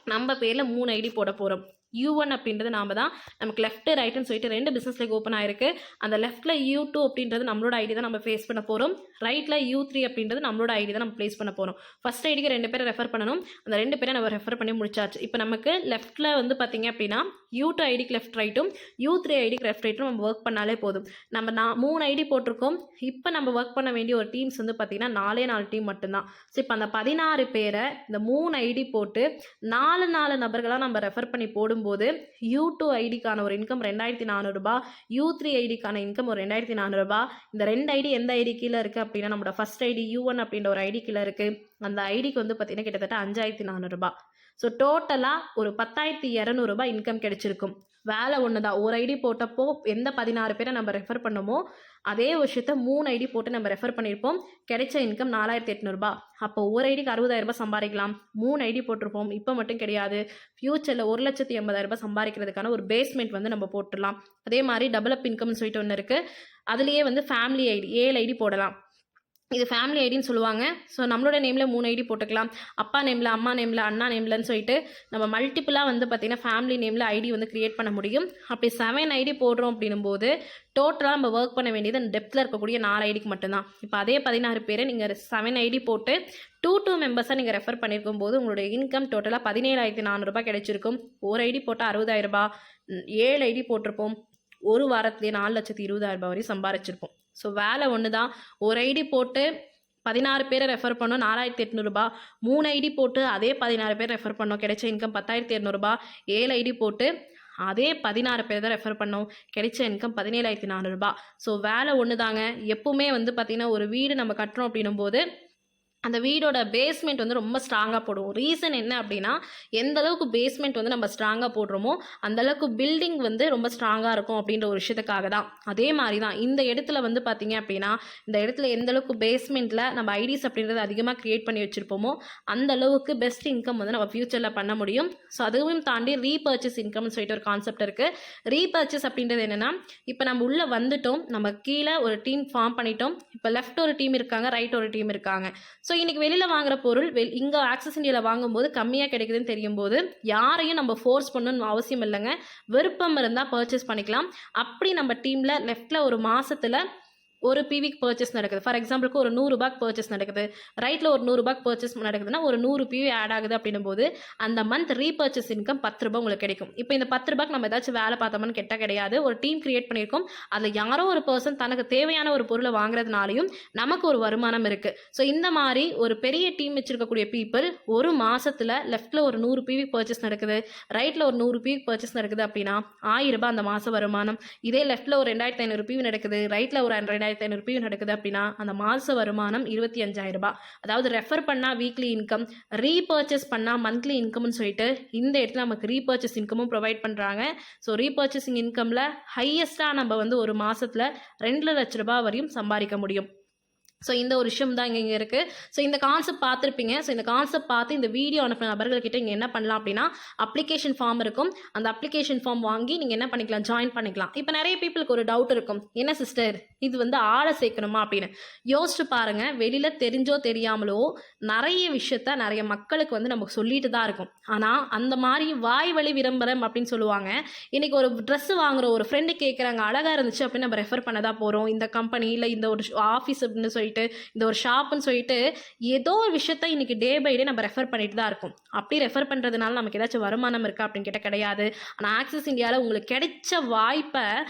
நம்ம பேரில் 3 ஐடி போட போகிறோம். U1 அப்படின்றது நாம தான். நமக்கு லெஃப்ட் ரைட்னு சொல்லிட்டு 2 பிசினஸ் லைக் ஓப்பன் ஆயிருக்கு. அந்த லெஃப்ட்ல U2 அப்படின்றது நம்மளோட ஐடி தான் நம்ம ஃபேஸ் பண்ண போறோம். ரைட்ல U3 அப்படின்றது நம்மளோட ஐடி தான் நம்ம ப்ளேஸ் பண்ண போறோம். ஃபர்ஸ்ட் ஐடிக்கு 2 பேரை ரெஃபர் பண்ணணும். அந்த 2 பேரை நம்ம ரெஃபர் பண்ணி முடிச்சாச்சு. இப்போ நமக்கு லெஃப்ட்ல வந்து பாத்தீங்க அப்படின்னா U2 ஐடிக்கு லெஃப்ட் ரைட்டும் U3 ஐடிக்கு லெஃப்ட் ரைட்டும் நம்ம ஒர்க் பண்ணாலே போதும். நம்ம 3 ஐடி போட்டிருக்கோம். இப்போ நம்ம ஒர்க் பண்ண வேண்டிய ஒரு டீம்ஸ் வந்து பார்த்தீங்கன்னா 4 டீம் மட்டும்தான். ஸோ இப்போ அந்த 16 பேரை இந்த 3 ஐடி போட்டு 4 நபர்களாக நம்ம ரெஃபர் பண்ணி போடும்போது U2 ஐடிக்கான ஒரு இன்கம் 2400 ரூபாய், U3 ஐடிக்கான இன்கம் ஒரு 2400 ரூபாய். இந்த 2 ஐடி எந்த ஐடி கீழே இருக்குது அப்படின்னா நம்மளோட ஃபர்ஸ்ட் ஐடி U1 அப்படின்ற ஒரு ஐடி கீழே இருக்குது. அந்த ஐடிக்கு வந்து பார்த்தீங்கன்னா கிட்டத்தட்ட 5400 ரூபாய். ஸோ டோட்டலாக ஒரு 10,200 ரூபாய் இன்கம் கிடைச்சிருக்கும். வேலை ஒன்று தான். ஒரு ஐடி போட்டப்போ எந்த 16 பேரை நம்ம ரெஃபர் பண்ணமோ அதே விஷயத்த 3 ஐடி போட்டு நம்ம ரெஃபர் பண்ணியிருப்போம். கிடைச்ச இன்கம் 4800 ரூபாய். அப்போ ஒரு ஐடிக்கு 60,000 ரூபாய் சம்பாதிக்கலாம். 3 ஐடி போட்டிருப்போம். இப்போ மட்டும் கிடையாது, ஃபியூச்சரில் 1,80,000 ரூபாய் சம்பாதிக்கிறதுக்கான ஒரு பேஸ்மெண்ட் வந்து நம்ம போட்டுடலாம். அதே மாதிரி டெவலப் இன்கம்னு சொல்லிட்டு ஒன்று இருக்குது. அதுலேயே வந்து ஃபேமிலி ஐடி 7 ஐடி போடலாம். இது ஃபேமிலி ஐடின்னு சொல்லுவாங்க. ஸோ நம்மளோட நேமில் 3 ஐடி போட்டுக்கலாம். அப்பா நேமில், அம்மா நேமில், அண்ணா நேம்லன்னு சொல்லிட்டு நம்ம மல்டிப்புளாக வந்து பார்த்திங்கன்னா ஃபேமிலி நேமில் ஐடி வந்து க்ரியேட் பண்ண முடியும். அப்படி 7 ஐடி போடுறோம் அப்படின்னும் போது டோட்டலாக நம்ம ஒர்க் பண்ண வேண்டியது அந்த டெப்த்தில் இருக்கக்கூடிய 4 ஐடிக்கு மட்டும்தான். இப்போ அதே 16 பேரை நீங்கள் 7 ஐடி போட்டு 2 மெம்பர்ஸாக நீங்கள் ரெஃபர் பண்ணியிருக்கும் போது உங்களுடைய இன்கம் டோட்டலாக 17,400 ரூபாய் கிடைச்சிருக்கும். ஒரு ஐடி போட்டால் 60,000 ரூபாய், 7 ஐடி போட்டிருப்போம். ஒரு வாரத்துலேயே 4,20,000 ரூபாய் வரையும் சம்பாரிச்சிருப்போம். ஸோ வேலை ஒன்று தான். ஒரு ஐடி போட்டு 16 பேரை ரெஃபர் பண்ணோம், 4,800 ரூபாய். 3 ஐடி போட்டு அதே 16 பேர் ரெஃபர் பண்ணோம், கிடைச்ச இன்கம் 10,200 ரூபாய். 7 ஐடி போட்டு அதே 16 பேர் தான் ரெஃபர் பண்ணோம், கிடைச்ச இன்கம் 17,400 ரூபாய். ஸோ வேலை ஒன்று தாங்க. எப்பவுமே வந்து பார்த்திங்கன்னா ஒரு வீடு நம்ம கட்டுறோம் அப்படின்னும் போது அந்த வீடோட பேஸ்மெண்ட் வந்து ரொம்ப ஸ்ட்ராங்காக போடுவோம். ரீசன் என்ன அப்படின்னா எந்த அளவுக்கு பேஸ்மெண்ட் வந்து நம்ம ஸ்ட்ராங்காக போடுறோமோ அந்தளவுக்கு பில்டிங் வந்து ரொம்ப ஸ்ட்ராங்காக இருக்கும் அப்படின்ற ஒரு விஷயத்துக்காக தான். அதே மாதிரி தான் இந்த இடத்துல வந்து பார்த்தீங்க அப்படின்னா இந்த இடத்துல எந்த அளவுக்கு பேஸ்மெண்ட்டில் நம்ம ஐடிஸ் அப்படின்றது அதிகமாக க்ரியேட் பண்ணி வச்சுருப்போமோ அந்த அளவுக்கு பெஸ்ட் இன்கம் வந்து நம்ம ஃப்யூச்சரில் பண்ண முடியும். ஸோ அதுவும் தாண்டி ரீபர்ச்சேஸ் இன்கம்னு சொல்லிட்டு ஒரு கான்செப்ட் இருக்குது. ரீபர்ச்சேஸ் அப்படின்றது என்னென்னா இப்போ நம்ம உள்ளே வந்துட்டோம், நம்ம கீழே ஒரு டீம் ஃபார்ம் பண்ணிட்டோம். இப்போ லெஃப்ட் ஒரு டீம் இருக்காங்க, ரைட் ஒரு டீம் இருக்காங்க. ஸோ இன்றைக்கி வெளியில் வாங்குற பொருள் இங்கே ஆக்சஸ் இந்தியாவில் வாங்கும்போது கம்மியாக கிடைக்குதுன்னு தெரியும் போது யாரையும் நம்ம ஃபோர்ஸ் பண்ணணும்னு அவசியம் இல்லைங்க. விருப்பம் இருந்தால் பர்ச்சேஸ் பண்ணிக்கலாம். அப்படி நம்ம டீமில் லெஃப்டில் ஒரு மாதத்தில் ஒரு பிவிக்கு பர்ச்சேஸ் நடக்குது, ஃபார் எக்ஸாம்பிளுக்கு ஒரு 100 ரூபாய்க்கு பர்ச்சேஸ் நடக்குது, ரைட்டில் ஒரு 100 ரூபாய்க்கு பர்ச்சேஸ் நடக்குதுன்னா ஒரு 100 பிவி ஆட் ஆகுது அப்படின்னும் போது அந்த மந்த் ரீபர்ச்சேஸ் இன்கம் 10 ரூபாய் உங்களுக்கு கிடைக்கும். இப்போ இந்த 10 ரூபாய்க்கு நம்ம ஏதாச்சும் வேலை பார்த்தோம்னு கெட்டால் கிடையாது. ஒரு டீம் கிரியேட் பண்ணியிருக்கோம், அதில் யாரோ ஒரு பர்சன் தனக்கு தேவையான ஒரு பொருளை வாங்குறதுனாலையும் நமக்கு ஒரு வருமானம் இருக்குது. ஸோ இந்த மாதிரி ஒரு பெரிய டீம் வச்சுருக்கக்கூடிய பீப்புள் ஒரு மாதத்தில் லெஃப்ட்டில் ஒரு 100 பிவி பர்ச்சேஸ் நடக்குது, ரைட்டில் ஒரு 100 பிவி பர்ச்சேஸ் நடக்குது அப்படின்னா 1000 ரூபாய் அந்த மாத வருமானம். இதே லெஃப்ட்டில் ஒரு 2,500 பிவி நடக்குது, ரைட்டில் ஒரு 2,500 ரூபாய் நடக்குது அப்படின்னா அந்த மாச வருமானம் 25,000 ரூபாய். அதாவது ரெஃபர் பண்ணா வீக்லி இன்கம், ரீபர்ச்சேஸ் பண்ணா மந்த்லி இன்கம்னு சொல்லிட்டு இந்த இடத்துல நமக்கு ரீபர்ச்சேஸ் இன்கமும் ப்ரொவைட் பண்றாங்க. ஸோ ரீபர்ச்சேசிங் இன்கம்ல ஹையஸ்டா நம்ம வந்து ஒரு மாசத்துல 2 லட்சம் ரூபாய் வரையும் சம்பாதிக்க முடியும். ஸோ இந்த ஒரு விஷயம் தான் இங்கே இருக்குது. ஸோ இந்த கான்செப்ட் பார்த்துருப்பீங்க. ஸோ இந்த கான்செப்ட் பார்த்து இந்த வீடியோ அனுப்பின நபர்கள்கிட்ட இங்கே என்ன பண்ணலாம் அப்படின்னா அப்ளிகேஷன் ஃபார்ம் இருக்கும். அந்த அப்ளிகேஷன் ஃபார்ம் வாங்கி நீங்கள் என்ன பண்ணிக்கலாம், ஜாயின் பண்ணிக்கலாம். இப்போ நிறைய பீப்புளுக்கு ஒரு டவுட் இருக்கும், என்ன சிஸ்டர் இது வந்து ஆளை சேர்க்கணுமா அப்படின்னு. யோசிச்சு பாருங்கள், வெளியில் தெரிஞ்சோ தெரியாமலோ நிறைய விஷயத்த நிறைய மக்களுக்கு வந்து நமக்கு சொல்லிட்டு தான் இருக்கும். ஆனால் அந்த மாதிரி வாய் வழி விளம்பரம் அப்படின்னு சொல்லுவாங்க. இன்றைக்கி ஒரு ட்ரெஸ்ஸு வாங்குகிற ஒரு ஃப்ரெண்டு கேட்குறாங்க, அழகாக இருந்துச்சு அப்படின்னு நம்ம ரெஃபர் பண்ண தான் போகிறோம். இந்த கம்பெனி இல்லை இந்த ஒரு ஆஃபீஸ் அப்படின்னு சொல்லி இந்த ஒரு ஷாப்னு சொல்லிட்டு ஏதோ ஒரு விஷயத்த இன்னைக்கு டே பை டே நம்ம ரெஃபர் பண்ணிட்டு தான் இருக்கும். அப்படி ரெஃபர் பண்றதுனால நமக்கு ஏதாச்சும் வருமானம் இருக்கா அப்படின்னு கேட்டால் கிடையாது. ஆனால் ஆக்சஸ் இந்தியாவில் உங்களுக்கு கிடைச்ச வாய்ப்பை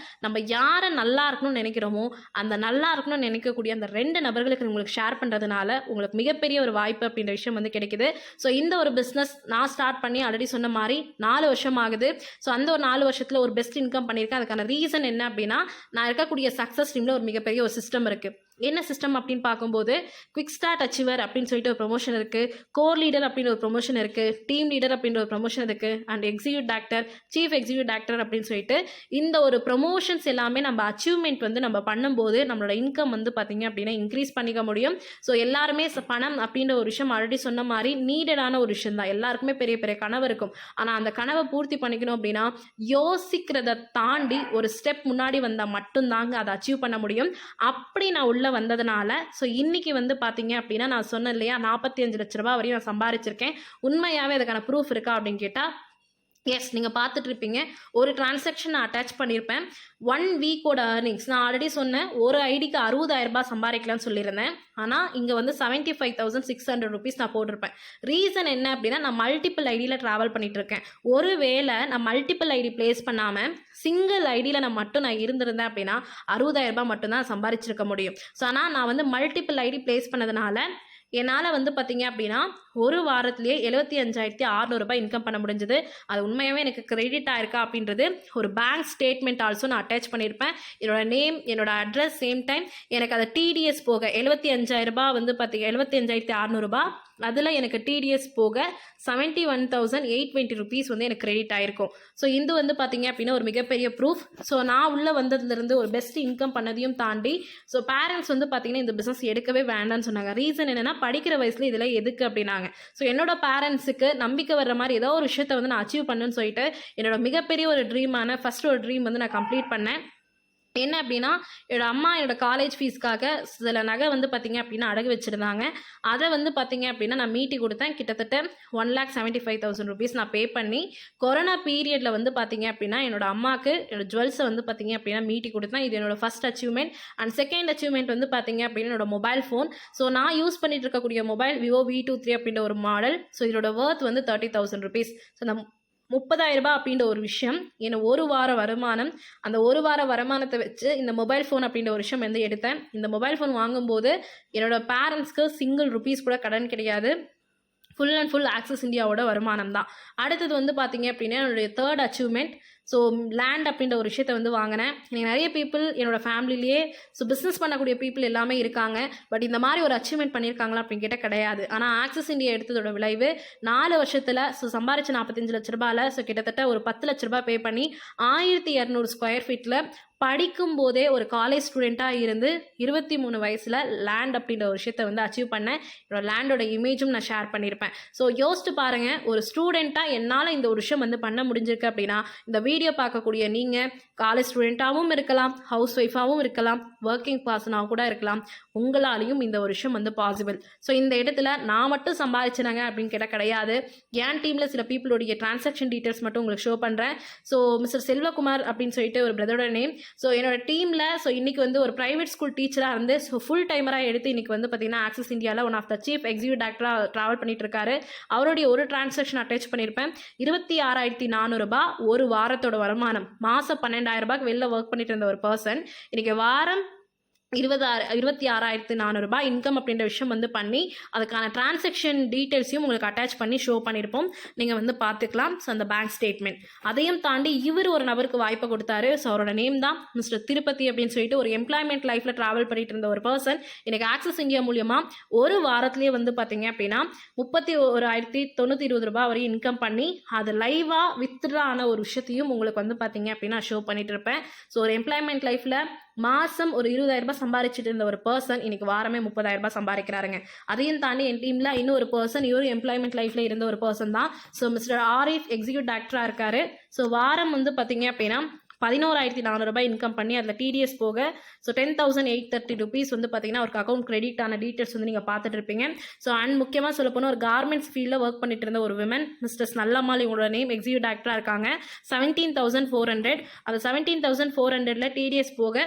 நம்ம யாரை நல்லா இருக்கணும்னு நினைக்கிறோமோ அந்த நல்லா இருக்கணும்னு நினைக்கக்கூடிய அந்த 2 நபர்களுக்கு உங்களுக்கு ஷேர் பண்ணுறதுனால உங்களுக்கு மிகப்பெரிய ஒரு வாய்ப்பு அப்படின்ற விஷயம் வந்து கிடைக்குது. ஸோ இந்த ஒரு பிஸ்னஸ் நான் ஸ்டார்ட் பண்ணி ஆல்ரெடி சொன்ன மாதிரி 4 வருஷம் ஆகுது. ஸோ அந்த ஒரு 4 வருஷத்தில் ஒரு பெஸ்ட் இன்கம் பண்ணியிருக்கேன். அதுக்கான ரீசன் என்ன அப்படின்னா நான் இருக்கக்கூடிய சக்ஸஸ் டீமில் ஒரு மிகப்பெரிய ஒரு சிஸ்டம் இருக்குது. என்ன சிஸ்டம் அப்படின்னு பார்க்கும்போது குவிக் ஸ்டார்ட் அச்சீவர் அப்படின்னு சொல்லிட்டு ஒரு ப்ரொமோஷன் இருக்குது, கோர் லீடர் அப்படின்னு ஒரு ப்ரொமோஷன் இருக்குது, டீம் லீடர் அப்படின்ற ஒரு ப்ரொமோஷன் இருக்குது, and executive doctor, chief executive doctor அப்படின்னு சொல்லிட்டு இந்த ஒரு ப்ரொமோஷன்ஸ் எல்லாமே நம்ம அச்சீவ்மெண்ட் வந்து நம்ம பண்ணும்போது நம்மளோட இன்கம் வந்து பார்த்திங்க அப்படின்னா இன்க்ரீஸ் பண்ணிக்க முடியும். ஸோ எல்லாருமே பணம் அப்படின்ற ஒரு விஷயம் ஆல்ரெடி சொன்ன மாதிரி நீடடான ஒரு விஷயம் தான். எல்லாருக்குமே பெரிய பெரிய கனவு இருக்கும். ஆனால் அந்த கனவை பூர்த்தி பண்ணிக்கணும் அப்படின்னா யோசிக்கிறத தாண்டி ஒரு ஸ்டெப் முன்னாடி வந்தால் மட்டும்தாங்க அதை அச்சீவ் பண்ண முடியும். அப்படி நான் உள்ள வந்ததுனால ஸோ இன்னைக்கு வந்து பார்த்தீங்க அப்படின்னா நான் சொன்னேன் இல்லையா 45 லட்ச ரூபாய் வரையும் நான் சம்பாரிச்சிருக்கேன். உண்மையாகவே அதுக்கான ப்ரூஃப் இருக்கா அப்படின்னு கேட்டால் எஸ், நீங்கள் பார்த்துட்ருப்பீங்க. ஒரு டிரான்சாக்ஷன் நான் அட்டாச் பண்ணியிருப்பேன். 1 வீக்கோட ஏர்னிங்ஸ் நான் ஆல்ரெடி சொன்னேன். ஒரு ஐடிக்கு ரூ. 60,000 சம்பாதிக்கலாம்னு சொல்லியிருந்தேன். ஆனால் இங்கே வந்து 75,600 ருபீஸ் நான் போட்டிருப்பேன். ரீசன் என்ன அப்படின்னா, நான் மல்டிபிள் ஐடியில் ட்ராவல் பண்ணிகிட்ருக்கேன். ஒருவேளை நான் மல்டிபிள் ஐடி ப்ளேஸ் பண்ணாமல் சிங்கிள் ஐடியில் நான் இருந்திருந்தேன் அப்படின்னா ரூ. 60,000 மட்டும்தான் சம்பாதிச்சிருக்க முடியும். ஸோ ஆனால் நான் வந்து மல்டிபிள் ஐடி ப்ளேஸ் பண்ணதுனால என்னால் வந்து பார்த்தீங்க அப்படின்னா ஒரு வாரத்திலேயே 75,600 இன்கம் பண்ண முடிஞ்சது. அது உண்மையாகவே எனக்கு கிரெடிட் ஆயிருக்கா அப்படின்றது ஒரு பேங்க் ஸ்டேட்மெண்ட் ஆல்சோ நான் அட்டாச் பண்ணியிருப்பேன். என்னோட நேம், என்னோட அட்ரஸ், சேம் டைம் எனக்கு அதை டிடிஎஸ் போக 75,000 வந்து பார்த்தீங்க 75,600 அதில் எனக்கு டிடிஎஸ் போக 71,820 ருபீஸ் வந்து எனக்கு கிரெடிட் ஆயிருக்கும். ஸோ இது வந்து பார்த்தீங்க அப்படின்னா ஒரு மிகப்பெரிய ப்ரூஃப். ஸோ நான் உள்ளே வந்ததுலேருந்து ஒரு பெஸ்ட் இன்கம் பண்ணதையும் தாண்டி ஸோ பேரண்ட்ஸ் வந்து பார்த்தீங்கன்னா இந்த பிஸ்னஸ் எடுக்கவே வேண்டாம்னு சொன்னாங்க. ரீசன் என்னென்னா, படிக்கிற வயசில் இதில் எதுக்கு அப்படின்னாங்க. ஸோ என்னோட பேரண்ட்ஸுக்கு நம்பிக்கை வர்ற மாதிரி ஏதோ ஒரு விஷயத்தை வந்து நான் அச்சீவ் பண்ணுன்னு சொல்லிட்டு என்னோட மிகப்பெரிய ஒரு ட்ரீமான ஃபர்ஸ்ட் ஒரு ட்ரீம் வந்து நான் கம்ப்ளீட் பண்ணேன். என்ன அப்படின்னா, என்னோட அம்மா என்னோட காலேஜ் ஃபீஸ்க்காக சில நகை வந்து பார்த்தீங்க அப்படின்னா அடகு வச்சுருந்தாங்க. அதை வந்து பார்த்தீங்க அப்படின்னா நான் மீட்டி கொடுத்தேன். கிட்டத்தட்ட 1,75,000 ருபீஸ் நான் பே பண்ணி கொரோனா பீரியடில் வந்து பார்த்தீங்க அப்படின்னா என்னோட அம்மாவுக்கு என்னோட ஜுவல்ஸை வந்து பார்த்தீங்க அப்படின்னா மீட்டி கொடுத்தேன். இது என்னோட first achievement. And second achievement வந்து பார்த்தீங்க அப்படின்னா என்னோட மொபைல் ஃபோன். ஸோ நான் யூஸ் பண்ணிட்டு இருக்கக்கூடிய மொபைல் விவோ V23 அப்படின்ற ஒரு மாடல். ஸோ இதோட ஒர்த் வந்து 30,000 ருபீஸ். ஸோ அந்த 30,000 அப்படின்ற ஒரு விஷயம் என்ன ஒரு வார வருமானம். அந்த ஒரு வார வருமானத்தை வச்சு இந்த மொபைல் ஃபோன் அப்படின்ற ஒரு விஷயம் வந்து எடுத்தேன். இந்த மொபைல் ஃபோன் வாங்கும்போது என்னோட பேரண்ட்ஸ்க்கு சிங்கிள் ருபீஸ் கூட கடன் கிடையாது. ஃபுல் அண்ட் ஃபுல் ஆக்சஸ் இந்தியாவோட வருமானம் தான். அடுத்தது வந்து பார்த்தீங்க அப்படின்னா என்னுடைய தேர்ட் அச்சீவ்மெண்ட். ஸோ லேண்ட் அப்படின்ற ஒரு விஷயத்தை வந்து வாங்கினேன். எனக்கு நிறைய பீப்புள் என்னோட ஃபேமிலிலேயே ஸோ பிஸ்னஸ் பண்ணக்கூடிய பீப்புள் எல்லாமே இருக்காங்க. பட் இந்த மாதிரி ஒரு அச்சீவ்மெண்ட் பண்ணியிருக்காங்களா அப்படின்னு கேட்டால் கிடையாது. ஆனால் ஆக்சஸ் இந்தியா எடுத்ததோட விளைவு 4 வருஷத்தில் ஸோ சம்பாரிச்ச 45 லட்ச ரூபாயில் ஸோ கிட்டத்தட்ட ஒரு 10 லட்ச ரூபாய் பே பண்ணி 1200 ஸ்கொயர் ஃபீட்டில் படிக்கும் போதே ஒரு காலேஜ் ஸ்டூடெண்ட்டாக இருந்து 23 வயசில் லேண்ட் அப்படின்ற ஒரு விஷயத்தை வந்து அச்சீவ் பண்ணேன். என்னோட லேண்டோட இமேஜும் நான் ஷேர் பண்ணியிருப்பேன். ஸோ யோசிச்சு பாருங்கள், ஒரு ஸ்டூடெண்ட்டாக என்னால் இந்த ஒரு விஷயம் வந்து பண்ண முடிஞ்சிருக்கு அப்படின்னா இந்த வீடியோ பார்க்கக்கூடிய நீங்கள் காலேஜ் ஸ்டூடெண்ட்டாகவும் இருக்கலாம், ஹவுஸ் ஒய்ஃபாகவும் இருக்கலாம், ஒர்க்கிங் பர்சனாக கூட இருக்கலாம். உங்களாலையும் இந்த ஒரு விஷயம் வந்து பாசிபிள். ஸோ இந்த இடத்துல நான் மட்டும் சம்பாதிச்சினாங்க அப்படின்னு கேட்டால் கிடையாது. என் டீமில் சில பீப்புளுடைய டிரான்சாக்ஷன் டீட்டெயில்ஸ் மட்டும் உங்களுக்கு ஷோ பண்ணுறேன். ஸோ மிஸ்டர் செல்வகுமார் அப்படின்னு சொல்லிட்டு ஒரு பிரதரோட நேம். ஸோ என்னோட டீமில் ஸோ இன்றைக்கி வந்து ஒரு ப்ரைவேட் ஸ்கூல் டீச்சராக இருந்து ஸோ ஃபுல் டைமராக எடுத்து இன்றைக்கி வந்து பார்த்திங்கன்னா ஆக்சஸ் இந்தியாவில் one of the chief executive டைரக்டராக ட்ராவல் பண்ணிட்டு இருக்காரு. அவருடைய ஒரு டிரான்சாக்ஷன் அட்டாச் பண்ணியிருப்பேன். 26,400 ஒரு வாரத்தோட வருமானம். மாதம் 12,000 வெளில ஒர்க் பண்ணிட்டு இருந்த ஒரு பர்சன் இன்றைக்கி வாரம் 26,400 இன்கம் அப்படின்ற விஷயம் வந்து பண்ணி அதுக்கான டிரான்சாக்ஷன் டீட்டெயில்ஸையும் உங்களுக்கு அட்டாச் பண்ணி ஷோ பண்ணியிருப்போம். நீங்கள் வந்து பார்த்துக்கலாம். ஸோ அந்த பேங்க் ஸ்டேட்மெண்ட் அதையும் தாண்டி இவர் ஒரு நபருக்கு வாய்ப்பை கொடுத்தாரு. ஸோ அவரோட நேம் தான் மிஸ்டர் திருப்பதி அப்படின்னு சொல்லிட்டு ஒரு எம்ப்ளாய்மெண்ட் லைஃப்பில் ட்ராவல் பண்ணிட்டு இருந்த ஒரு பர்சன் எனக்கு ஆக்சஸ் இந்தியா மூலியமாக ஒரு வாரத்திலேயே வந்து பார்த்தீங்க அப்படின்னா 31,920 வரையும் இன்கம் பண்ணி அது லைவாக வித்ட்ரா ஆன ஒரு விஷயத்தையும் உங்களுக்கு வந்து பார்த்தீங்க அப்படின்னா ஷோ பண்ணிட்டு இருப்பேன். ஸோ ஒரு எம்ப்ளாய்மெண்ட் லைஃப்பில் மாதம் ஒரு 20,000 சம்பாதிச்சுட்டு இருந்த ஒரு பர்சன் இன்னைக்கு வாரமே 30,000 சம்பாதிக்கிறாருங்க. அதையும் தாண்டி என் டீமில் இன்னும் ஒரு பர்சன் இவரும் எம்ப்ளாய்மெண்ட் லைஃப்பில் இருந்த ஒரு பர்சன் தான். ஸோ மிஸ்டர் ஆரிஃப் எக்ஸிக்யூட்டிவ் டைரக்டராக இருக்காரு. ஸோ வாரம் வந்து பார்த்தீங்க அப்படின்னா 11,400 இன்கம் பண்ணி அதில் டிடிஎஸ் போக ஸோ 10,830 ருபீஸ் வந்து பார்த்தீங்கன்னா அவருக்கு அக்கௌண்ட் கிரெடிட் ஆன டீட்டெயில்ஸ் வந்து நீங்கள் பார்த்துட்டு இருப்பீங்க. ஸோ அண்ட் முக்கியமாக சொல்ல போனால் ஒரு கார்மெண்ட்ஸ் ஃபீல்டில் ஒர்க் பண்ணிட்டு இருந்த ஒரு விமன் மிஸ்டர்ஸ் நல்லம்மாள், இவங்களோட நேம் எக்ஸிக்யூட்டிவ் டைரக்டராக இருக்காங்க. 17,400 அந்த 17,400ல் டிடிஎஸ் போக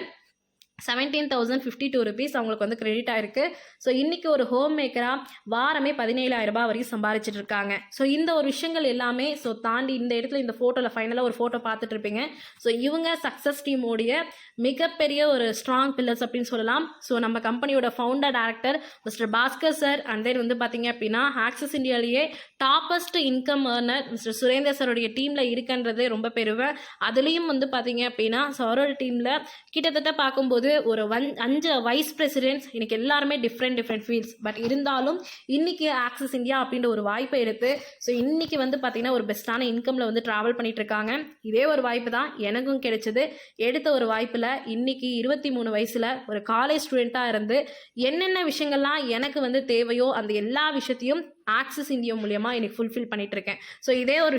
17,052 ருபீஸ் அவங்களுக்கு வந்து கிரெடிட் ஆயிருக்கு. ஸோ இன்றைக்கி ஒரு ஹோம் மேக்கராக வாரமே 17,000 வரையும் சம்பாதிச்சிட்டு இருக்காங்க. ஸோ இந்த ஒரு விஷயங்கள் எல்லாமே ஸோ தாண்டி இந்த இடத்துல இந்த ஃபோட்டோவில் ஃபைனலாக ஒரு ஃபோட்டோ பார்த்துட்டு இருப்பீங்க. ஸோ இவங்க சக்ஸஸ் டீமோடைய மிகப்பெரிய ஒரு ஸ்ட்ராங் பில்லர்ஸ் அப்படின்னு சொல்லலாம். ஸோ நம்ம கம்பெனியோட founder director mister Bhaskar sir and then வந்து பார்த்தீங்க அப்படின்னா ஆக்சஸ் இந்தியாவிலேயே toppest income earner mister Surender சாரோடைய டீமில் இருக்குன்றது ரொம்ப பெருவேன். அதுலேயும் வந்து பார்த்தீங்க அப்படின்னா ஸோ அவரோட டீமில் கிட்டத்தட்ட பார்க்கும்போது ஒரு 5 வைஸ் பிரசிடென்ட்ஸ் இன்னைக்கு எல்லாருமே டிஃப்ரெண்ட் ஃபீல்ட்ஸ். பட் இருந்தாலும் இன்னைக்கு ஆக்சஸ் இந்தியா அப்படின்ற ஒரு வாய்ப்பை எடுத்து ஸோ இன்னைக்கு வந்து பார்த்தீங்கன்னா ஒரு பெஸ்ட்டான இன்கமில் வந்து ட்ராவல் பண்ணிட்டு இருக்காங்க. இதே ஒரு வாய்ப்பு தான் எனக்கும் கிடைச்சது. எடுத்த ஒரு வாய்ப்பில் இன்னைக்கு 23 வயசில் ஒரு காலேஜ் ஸ்டூடெண்ட்டாக இருந்து என்னென்ன விஷயங்கள்லாம் எனக்கு வந்து தேவையோ அந்த எல்லா விஷயத்தையும் ஆக்சஸ் இந்தியா மூலியமாக இன்னைக்கு ஃபுல்ஃபில் பண்ணிட்டு இருக்கேன். ஸோ இதே ஒரு